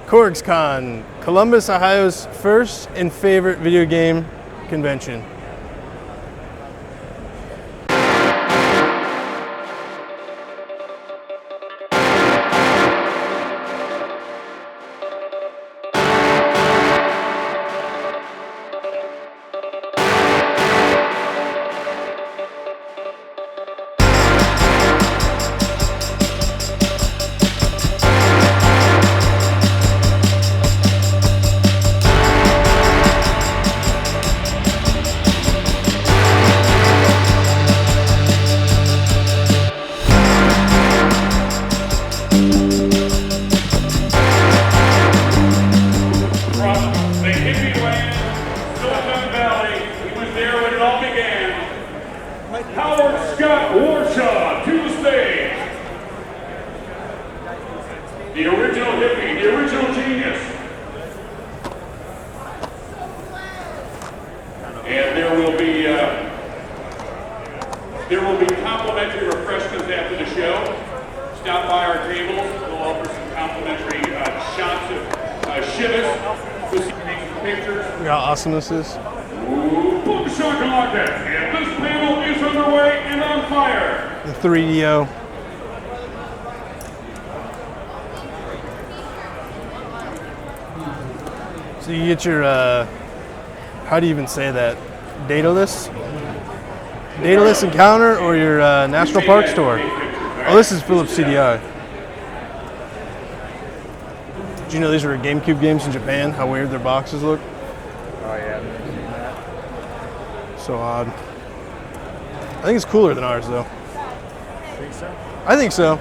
CORGS Columbus, Ohio's first and favorite video game convention. The original hippie, the original genius. And there will be complimentary refreshments after the show. Stop by our tables. We'll offer some complimentary shots of Chivas. We'll see some pictures. Look how awesome this is. Ooh, boom shakalaka. And this panel is underway and on fire. The 3DO. So you get your, how do you even say that? Dataless? Dataless encounter or your National Park store? Oh, this is Philips CDI. Did you know these were GameCube games in Japan? How weird their boxes look? Oh yeah, I've never seen that. So odd. I think it's cooler than ours though. Think so? I think so.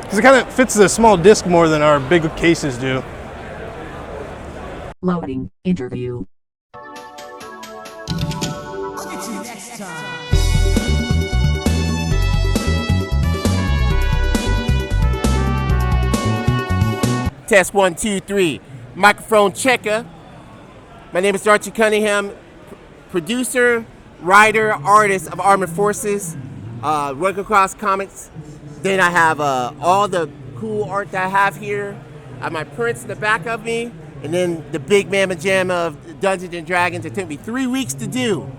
Because it kind of fits the small disc more than our big cases do. Loading interview. I'll get you next time. Test 1, 2, 3. Microphone checker. My name is Archie Cunningham, producer, writer, artist of Armored Forces, Rugged Cross Comics. Then I have all the cool art that I have here. I have my prints in the back of me. And then the big mamma jamma of Dungeons and Dragons. It took me 3 weeks to do.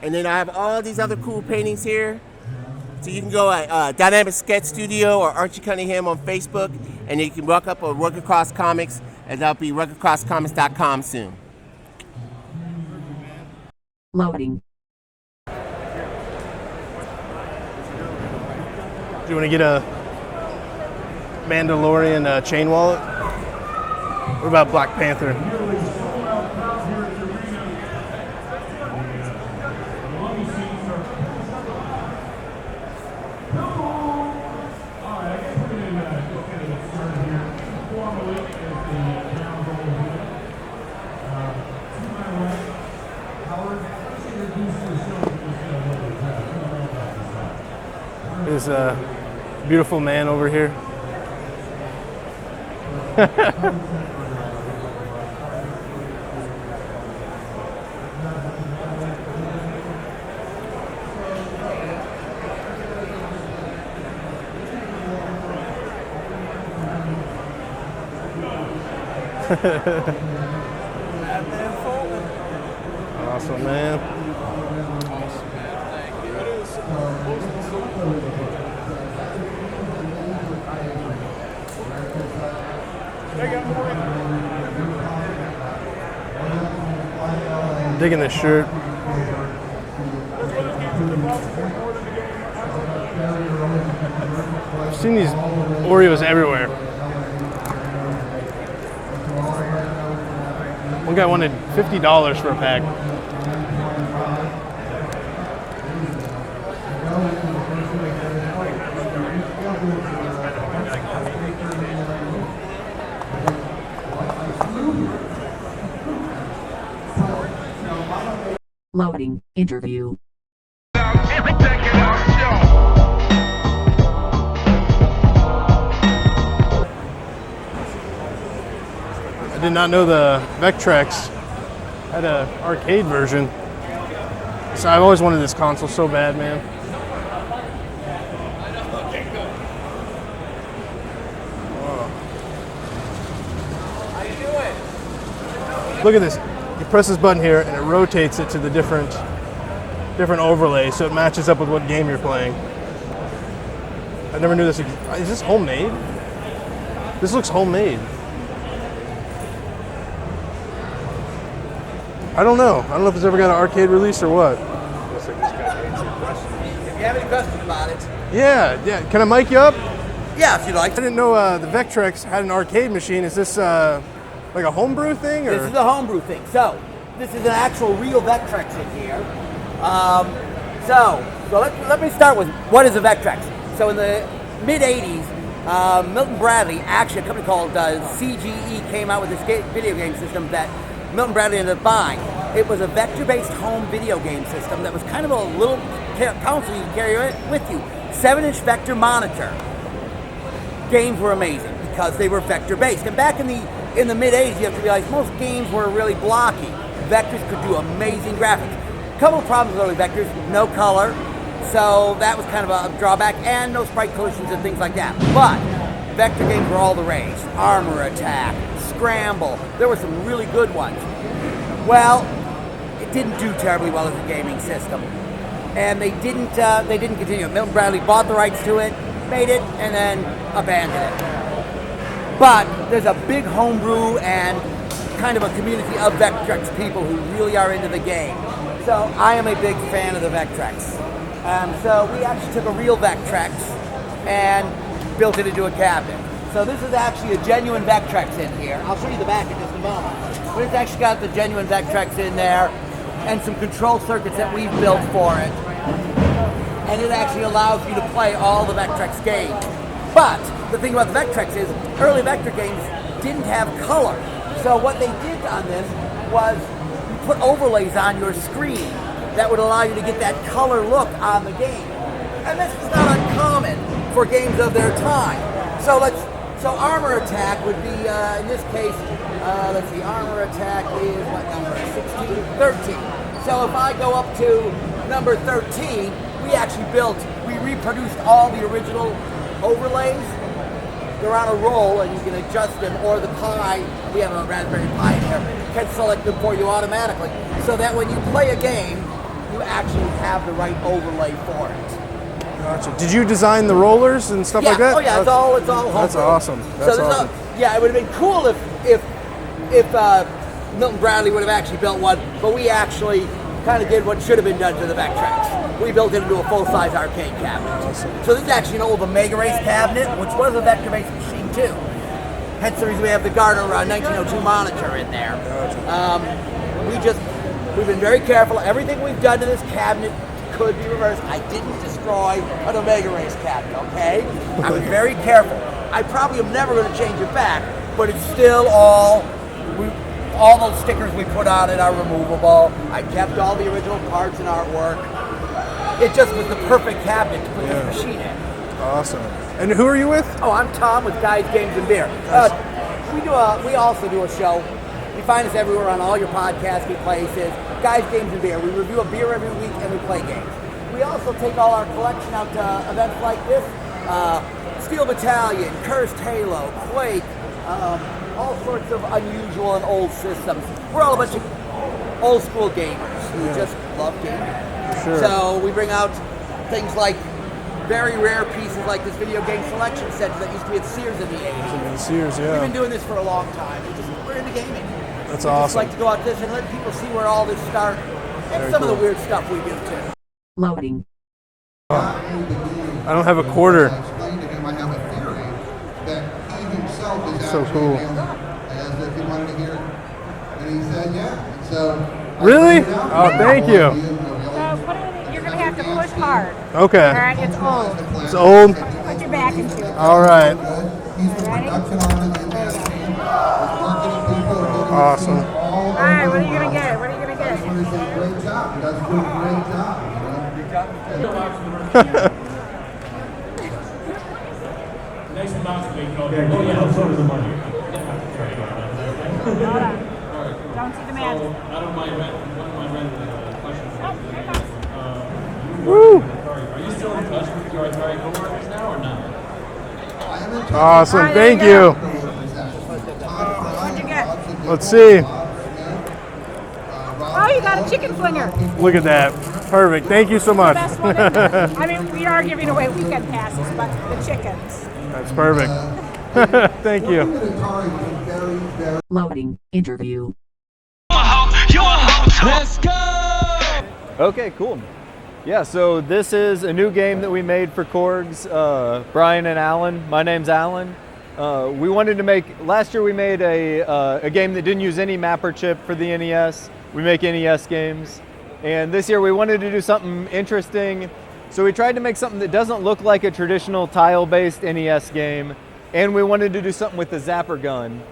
And then I have all these other cool paintings here. So you can go at Dynamic Sketch Studio or Archie Cunningham on Facebook, and you can walk up on Rugged Cross Comics, and that'll be ruggedcrosscomics.com soon. Loading. Do you want to get a Mandalorian chain wallet? What about Black Panther? There's a beautiful man over here. Awesome, man. Awesome, man. Thank you. Digging this shirt. I've seen these Oreos everywhere. One guy wanted $50 for a pack. Loading interview. I did not know the Vectrex had an arcade version. So I've always wanted this console so bad, man. Look at this. You press this button here, and it rotates it to the different overlays, so it matches up with what game you're playing. I never knew this. Is this homemade? This looks homemade. I don't know. I don't know if it's ever got an arcade release or what. Looks like this guy answered your question. If you have any questions about it, Yeah. Can I mic you up? yeah, if you'd like. I didn't know the Vectrex had an arcade machine. Is this like a homebrew thing? Or? This is a homebrew thing. So, this is an actual real Vectrex in here. So let me start with what is a Vectrex. So in the mid-'80s, Milton Bradley, actually a company called CGE, came out with this video game system that Milton Bradley ended up buying. It was a vector-based home video game system that was kind of a little console you could carry with you. 7-inch vector monitor. Games were amazing because they were vector-based. And back in the mid-'80s, you have to realize most games were really blocky. Vectors could do amazing graphics. A couple of problems with early vectors: no color, so that was kind of a drawback, and no sprite collisions and things like that. But vector games were all the rage. Armor Attack, Scramble, there were some really good ones. Well, it didn't do terribly well as a gaming system, and they didn't continue it. Milton Bradley bought the rights to it, made it, and then abandoned it. But there's a big homebrew and kind of a community of Vectrex people who really are into the game. So I am a big fan of the Vectrex. So we actually took a real Vectrex and built it into a cabinet. So this is actually a genuine Vectrex in here. I'll show you the back in just a moment. But it's actually got the genuine Vectrex in there and some control circuits that we've built for it. And it actually allows you to play all the Vectrex games. But the thing about the Vectrex is early Vector games didn't have color. So what they did on this was you put overlays on your screen that would allow you to get that color look on the game. And this is not uncommon for games of their time. So Armor Attack would be, in this case, let's see, Armor Attack is what number? 16? 13. So if I go up to number 13, we reproduced all the original overlays. They're on a roll, and you can adjust them, or the Pi, we have a Raspberry Pi in here, can select them for you automatically, so that when you play a game, you actually have the right overlay for it. Gotcha. Did you design the rollers and stuff like that? Oh yeah, it's all homebrew. That's awesome. That's awesome. Yeah, it would have been cool if Milton Bradley would have actually built one, but we actually kind of did what should have been done to the Vectrex. We built it into a full-size arcade cabinet. Awesome. So this is actually an old Omega Race cabinet, which was a vector-based machine too. Hence the reason we have the Garner 1902 monitor in there. We've been very careful. Everything we've done to this cabinet could be reversed. I didn't destroy an Omega Race cabinet, okay? I was very careful. I probably am never going to change it back, but it's still all those stickers we put on it are removable. I kept all the original parts and artwork. It just was the perfect cabinet to put this machine in. Awesome. And who are you with? Oh, I'm Tom with Guys, Games, and Beer. We also do a show. You find us everywhere on all your podcasting places. Guys, Games, and Beer. We review a beer every week and we play games. We also take all our collection out to events like this. Steel Battalion, Cursed Halo, Quake, all sorts of unusual and old systems. We're all a bunch of old school gamers who just love gaming. Sure. So we bring out things like very rare pieces like this video game selection set that used to be at Sears in the 80s. Sears, yeah. We've been doing this for a long time. We're into gaming. That's we awesome. just like to go out this and let people see where all this started. And Very some cool. of the weird stuff we do too. Loading. I don't have a quarter. Explained to him I have a theory that he himself is So actually cool. an alien. I asked if he wanted to hear it, and he said yeah. And so I Really? pointed out Oh, thank that you. he is an alien. You're going to have to push hard. Okay. All right, it's old. It's old. Put your back into it. All right. He's the production arm in that team. Marketing people. Awesome. All right, what are you going to get? What are you going to get? He does a great job. He does a great job. Nice amount of bacon. Oh, yeah, so does the money. Hold on. Don't see the man. I don't mind questions. Woo! Are you still in touch with your Atari coworkers now or not? Awesome. All right, Thank there you you. What'd you get? Let's see. chicken flinger. Look at that. Perfect. Thank you so much. Best one ever. I mean, we are giving away weekend passes, but the chickens. That's perfect. Thank you. Loading. Interview. Let's go! Okay, cool. Yeah, so this is a new game that we made for CORGS, Brian and Alan. My name's Alan. We wanted to make, last year we made a game that didn't use any mapper chip for the NES. We make NES games. And this year we wanted to do something interesting. So we tried to make something that doesn't look like a traditional tile-based NES game. And we wanted to do something with the zapper gun.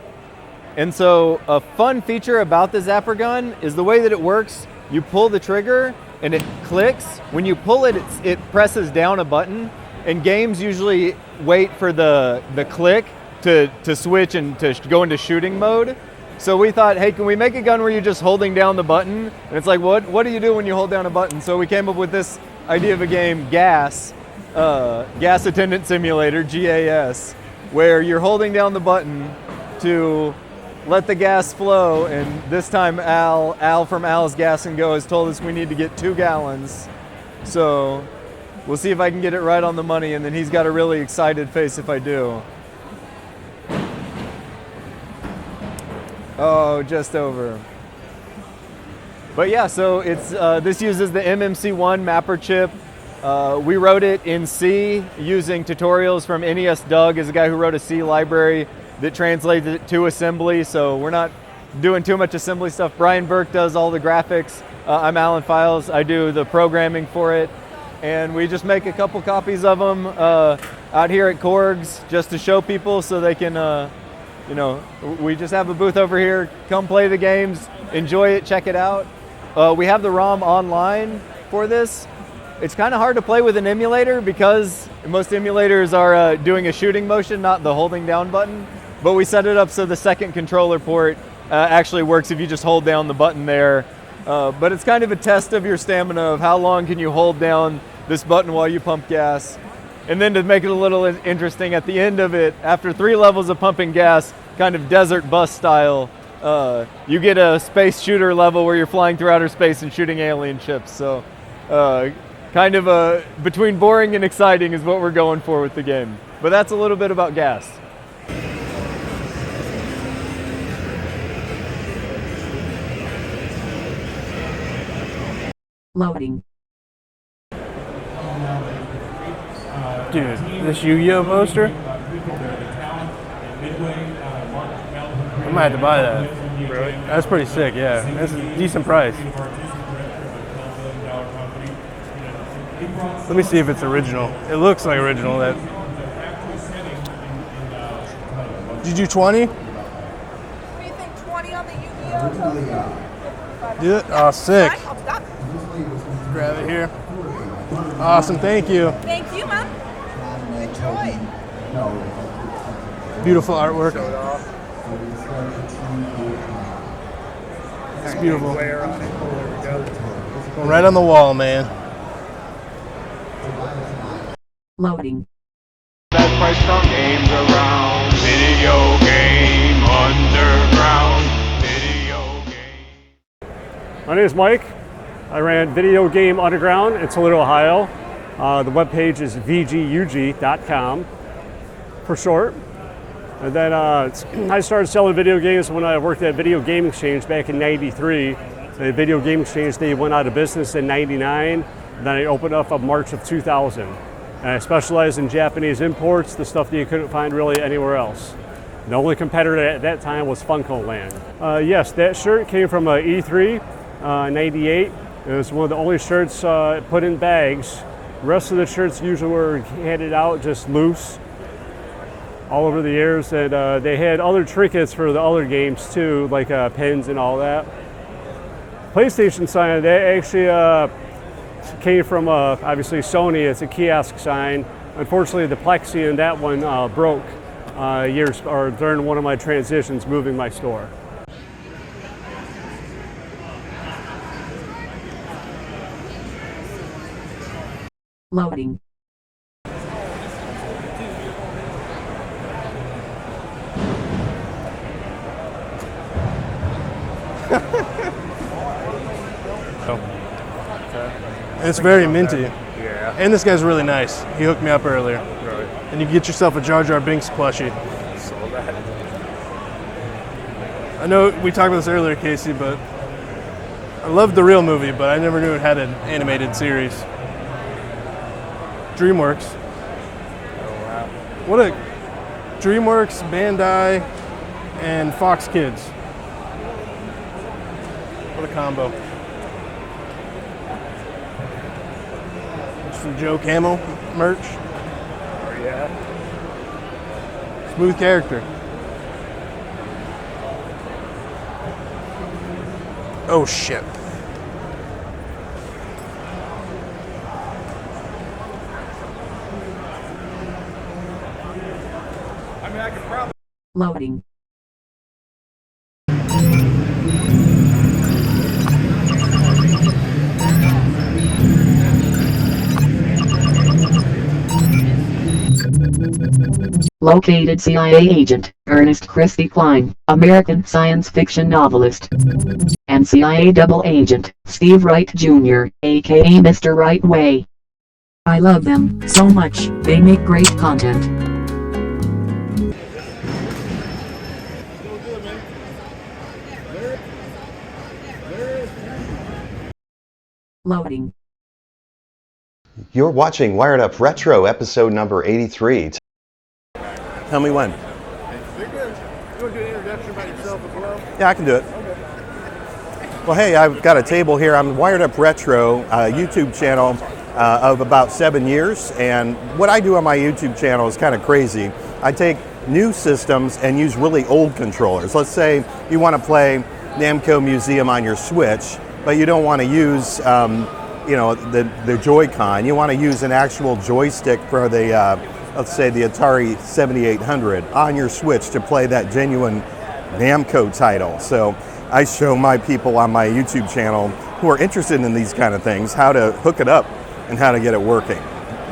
And so a fun feature about the zapper gun is the way that it works. You pull the trigger and it clicks. When you pull it, it presses down a button. And games usually wait for the click to switch and to go into shooting mode. So we thought, hey, can we make a gun where you're just holding down the button? And it's like, what do you do when you hold down a button? So we came up with this idea of a game, Gas Attendant Simulator, GAS, where you're holding down the button to let the gas flow. And this time Al from Al's Gas and Go has told us we need to get 2 gallons. So we'll see if I can get it right on the money, and then he's got a really excited face if I do. Oh, just over. But yeah, so it's this uses the MMC1 mapper chip. We wrote it in C using tutorials from NES Doug, is a guy who wrote a C library that translates it to assembly, so we're not doing too much assembly stuff. Brian Burke does all the graphics. I'm Alan Files. I do the programming for it. And we just make a couple copies of them out here at CORGS just to show people so they can, we just have a booth over here. Come play the games, enjoy it, check it out. We have the ROM online for this. It's kind of hard to play with an emulator because most emulators are doing a shooting motion, not the holding down button. But we set it up so the second controller port actually works if you just hold down the button there. But it's kind of a test of your stamina of how long can you hold down this button while you pump gas. And then to make it a little interesting, at the end of it, after 3 levels of pumping gas, kind of desert bus style, you get a space shooter level where you're flying through outer space and shooting alien ships. So kind of between boring and exciting is what we're going for with the game. But that's a little bit about gas. Loading. Dude, this Yu-Gi-Oh poster? I might have to buy that. Really? That's pretty sick, yeah. That's a decent price. Let me see if it's original. It looks like original. That. Did you do 20? What do you think, 20 on the Yu-Gi-Oh? Do it? Oh, sick. I'll stop. Grab it here. Awesome, thank you. Thank you, Mom. Enjoy. Beautiful artwork. It's beautiful. Going right on the wall, man. Loading. Best price from games around. Video game underground. Video game. My name is Mike. I ran Video Game Underground in Toledo, Ohio. The webpage is vgug.com for short. And then I started selling video games when I worked at Video Game Exchange back in '93. The Video Game Exchange, they went out of business in '99. Then I opened up in March of 2000. And I specialized in Japanese imports, the stuff that you couldn't find really anywhere else. The only competitor at that time was Funko Land. Yes, that shirt came from E3 '98. It was one of the only shirts put in bags. The rest of the shirts usually were handed out just loose all over the years, and they had other trinkets for the other games too, like pens and all that. PlayStation sign, that actually came from obviously Sony. It's a kiosk sign. Unfortunately, the plexi in that one broke during one of my transitions moving my store. Loading. And it's very minty. Yeah. And this guy's really nice. He hooked me up earlier. Right. And you can get yourself a Jar Jar Binks plushie. Saw that. I know we talked about this earlier, Casey, but I loved the real movie, but I never knew it had an animated series. DreamWorks. Oh wow. What a DreamWorks, Bandai, and Fox Kids. What a combo. Some Joe Camel merch. Oh yeah. Smooth character. Oh shit. I mean, I could probably. Loading. Located CIA agent, Ernest Christie Klein, American science fiction novelist. And CIA double agent, Steve Wright Jr., aka Mr. Right Way. I love them so much, they make great content. Loading. You're watching Wired Up Retro, episode number 83. Tell me when. You want to do an introduction about yourself as well? Yeah, I can do it. Well, hey, I've got a table here. I'm Wired Up Retro, a YouTube channel of about 7 years. And what I do on my YouTube channel is kind of crazy. I take new systems and use really old controllers. Let's say you want to play Namco Museum on your Switch, but you don't want to use the Joy-Con. You want to use an actual joystick for the, let's say the Atari 7800 on your Switch to play that genuine Namco title. So I show my people on my YouTube channel who are interested in these kind of things how to hook it up and how to get it working.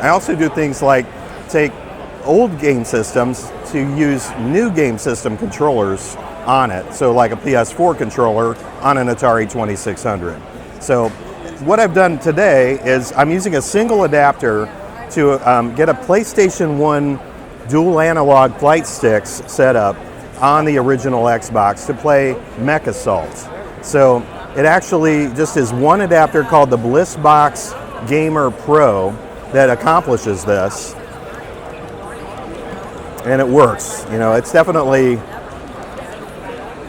I also do things like take old game systems to use new game system controllers on it. So like a PS4 controller on an Atari 2600. So what I've done today is I'm using a single adapter to get a PlayStation 1 dual analog flight sticks set up on the original Xbox to play Mech Assault. So it actually just is one adapter called the BlissBox Gamer Pro that accomplishes this. And it works. You know, it's definitely,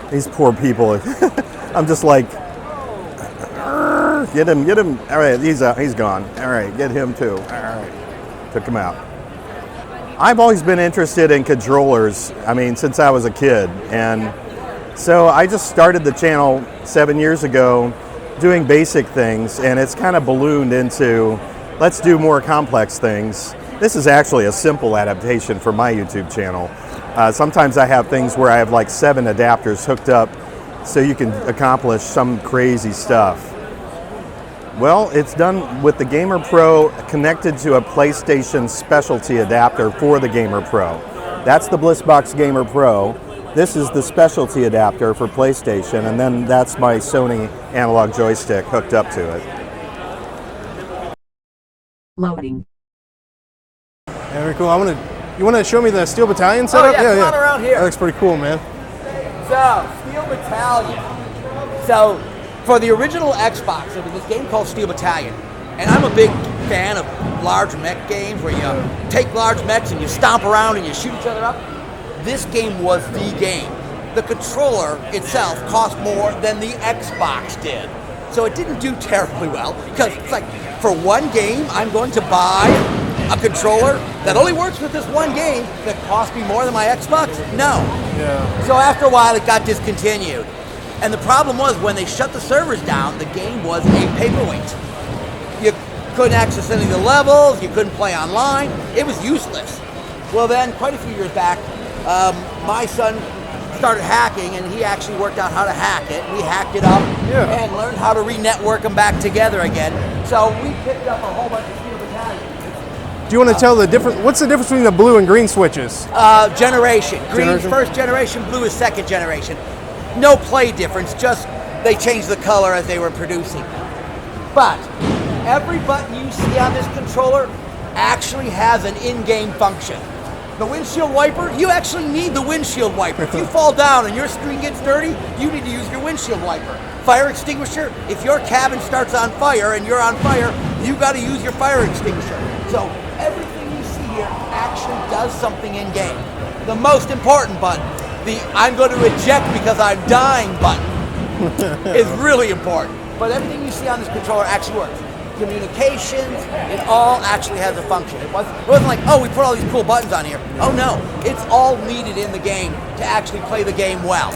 these poor people. I'm just like, get him. All right, he's gone. All right, get him too. All right, took him out. I've always been interested in controllers, I mean, since I was a kid. And so I just started the channel 7 years ago doing basic things, and it's kind of ballooned into, let's do more complex things. This is actually a simple adaptation for my YouTube channel. Sometimes I have things where I have like 7 adapters hooked up so you can accomplish some crazy stuff. Well, it's done with the Gamer Pro connected to a PlayStation specialty adapter for the Gamer Pro. That's the BlissBox Gamer Pro. This is the specialty adapter for PlayStation, and then that's my Sony analog joystick hooked up to it. Loading. Very cool. You want to show me the Steel Battalion setup? Oh yeah, come on around here. That looks pretty cool, man. So, Steel Battalion. So, for the original Xbox, there was this game called Steel Battalion. And I'm a big fan of large mech games where you take large mechs and you stomp around and you shoot each other up. This game was the game. The controller itself cost more than the Xbox did. So it didn't do terribly well because it's like, for one game, I'm going to buy a controller that only works with this one game that cost me more than my Xbox? No. Yeah. So after a while, it got discontinued. And the problem was when they shut the servers down, the game was a paperweight. You couldn't access any of the levels, you couldn't play online, it was useless. Well then, quite a few years back, my son started hacking and he actually worked out how to hack it. We hacked it up and learned how to re-network them back together again. So we picked up a whole bunch of Steel Battalions. Do you want to tell the difference? What's the difference between the blue and green switches? Generation. Green's first generation, blue is second generation. No play difference, just they changed the color as they were producing. But every button you see on this controller actually has an in-game function. The windshield wiper, you actually need the windshield wiper. If you fall down and your screen gets dirty, you need to use your windshield wiper. Fire extinguisher, if your cabin starts on fire and you're on fire, you got to use your fire extinguisher. So everything you see here actually does something in game. The most important button, the I'm going to eject because I'm dying button, is really important. But everything you see on this controller actually works. Communications, it all actually has a function. It wasn't like, oh, we put all these cool buttons on here. Oh no, it's all needed in the game to actually play the game well.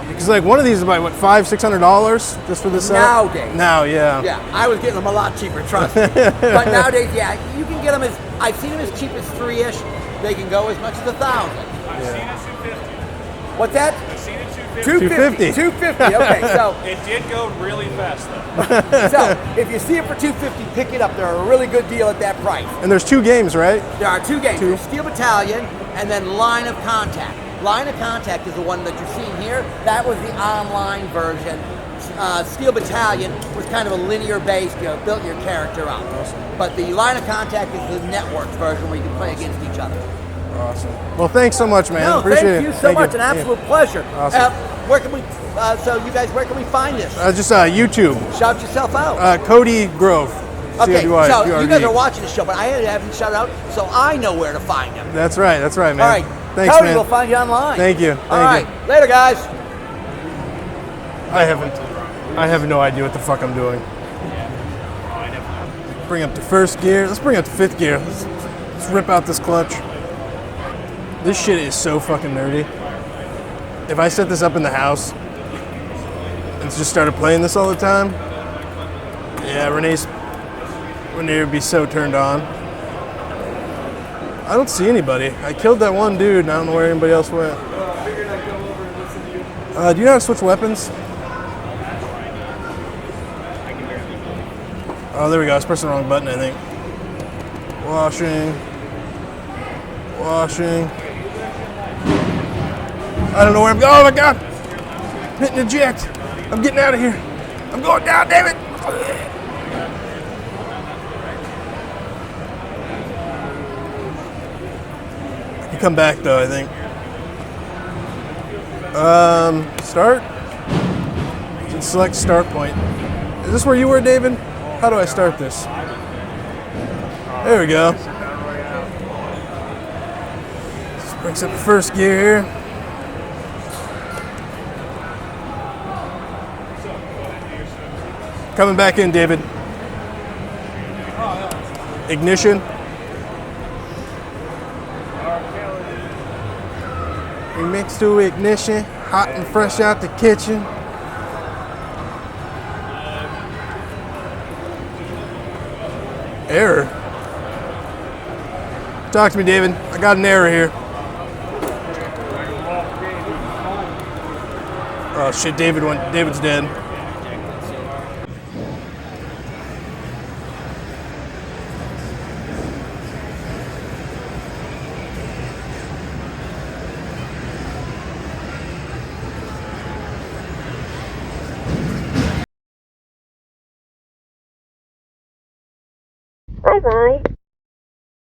Because like one of these is about what, $500-600 just for this setup? Nowadays. Now, yeah. Yeah, I was getting them a lot cheaper, trust me. But nowadays, yeah, you can get them as, I've seen them as cheap as $3-ish. They can go as much as $1,000. I've seen it 250. What's that? I've seen it 250. 250, okay, so. It did go really fast though. So, if you see it for $250, pick it up. They're a really good deal at that price. And there's 2 games, right? There are 2 games. There's Steel Battalion and then Line of Contact. Line of Contact is the one that you're seeing here. That was the online version. Steel Battalion was kind of a linear based, you know, built your character up. Awesome. But the Line of Contact is the network version where you can play against each other. Awesome. Well, thanks so much, man. No, Appreciate thank you so much. An absolute pleasure. Awesome. Where can we? So you guys, where can we find this? Just YouTube. Shout yourself out. Cody Grove. Okay, C-O-D-Y, so G-R-V. you guys are watching the show, but I haven't shouted out, so I know where to find them. That's right, man. All right, Thanks, Cody man. will find you online. Thank you. All right, later, guys. I have no idea what the fuck I'm doing. Bring up to first gear. Let's bring up to 5th gear. Let's rip out this clutch. This shit is so fucking nerdy. If I set this up in the house and just started playing this all the time, yeah, Renee would be so turned on. I don't see anybody. I killed that one dude and I don't know where anybody else went. Do you know how to switch weapons? Oh, there we go. I was pressing the wrong button, I think. Washing. I don't know where I'm going. Oh my god! Hitting eject. I'm getting out of here. I'm going down, damn it! I can come back though, I think. Start? Select start point. Is this where you were, David? How do I start this? There we go. This brings up the first gear here. Coming back in, David. Ignition. Remix to ignition. Hot and fresh out the kitchen. Error. Talk to me, David. I got an error here. Oh shit, David's dead. Bye-bye.